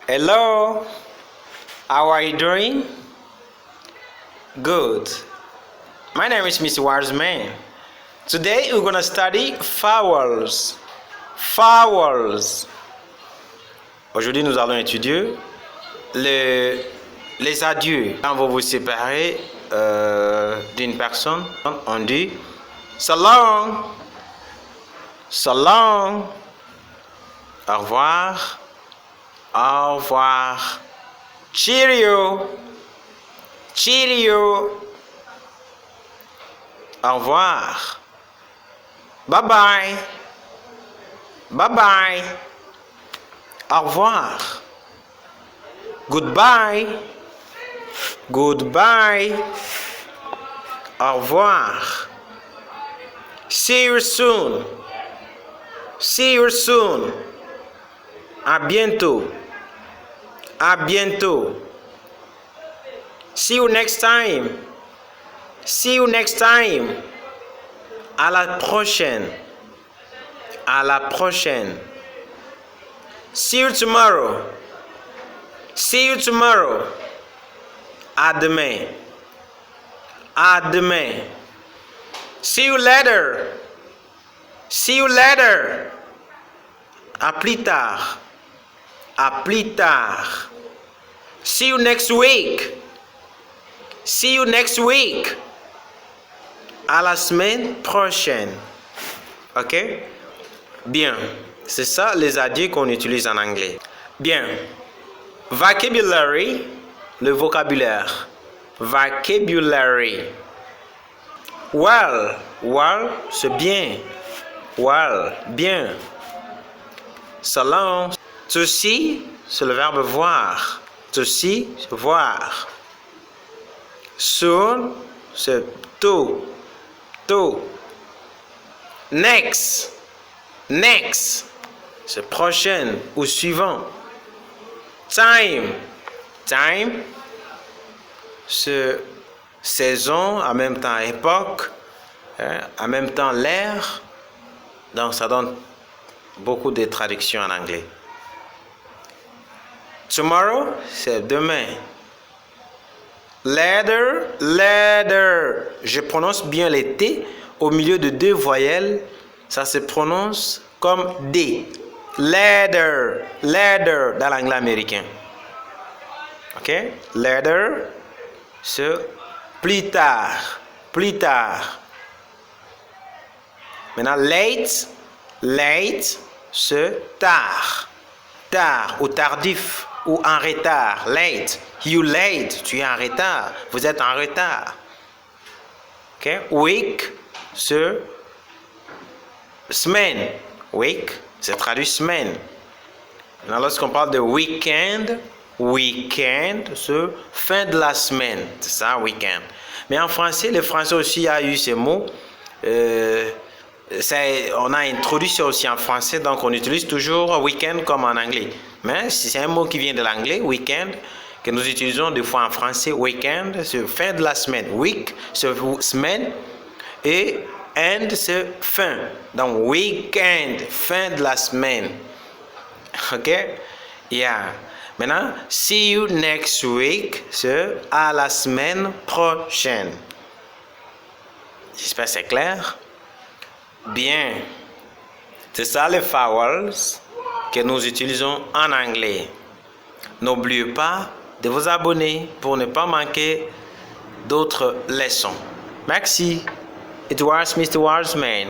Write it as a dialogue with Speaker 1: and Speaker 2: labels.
Speaker 1: Hello, how are you doing? Good. My name is Mr. Warsman. Today we're gonna study vowels. Vowels. Aujourd'hui nous allons étudier les adieux. Quand vous vous séparez d'une personne, on dit so long, so long, au revoir, au revoir, cheerio, cheerio, au revoir, bye bye, bye bye, au revoir, goodbye, goodbye, au revoir, see you soon, see you soon, à bientôt, à bientôt, see you next time, see you next time, à la prochaine, à la prochaine, see you tomorrow, see you tomorrow, à demain, à demain, see you later, see you later, à plus tard, à plus tard, see you next week, see you next week, à la semaine prochaine. Ok? Bien, c'est ça les adieux qu'on utilise en anglais. Bien, vocabulary, le vocabulaire. Vocabulary. Well, well, c'est bien. Well, bien. So long. To see, c'est le verbe voir. To see, c'est voir. Soon, c'est tôt. Tôt. Next. Next, c'est prochaine ou suivant. Time. Time, c'est saison, en même temps époque, en même temps l'ère. Donc ça donne beaucoup de traductions en anglais. Tomorrow, c'est demain. Later, later. Je prononce bien les T au milieu de deux voyelles. Ça se prononce comme D. Later, later dans l'anglais américain. Ok? Later, c'est plus tard, plus tard. Maintenant, late, late, c'est tard, tard ou tardif ou en retard. Late, you late, tu es en retard, vous êtes en retard. Ok? Week, c'est semaine. Week, c'est traduit semaine. Maintenant, lorsqu'on parle de week-end, week-end, c'est fin de la semaine. C'est ça, week-end. Mais en français, le français aussi a eu ces mots. On a introduit ça aussi en français, donc on utilise toujours week-end comme en anglais. Mais si c'est un mot qui vient de l'anglais, week-end, que nous utilisons des fois en français, week-end, c'est fin de la semaine. Week, c'est semaine. Et end, c'est fin. Donc, week-end, fin de la semaine. OK? Yeah. Maintenant, see you next week, c'est à la semaine prochaine. J'espère que c'est clair. Bien. C'est ça les vowels que nous utilisons en anglais. N'oubliez pas de vous abonner pour ne pas manquer d'autres leçons. Merci. It was Mr. Warsman.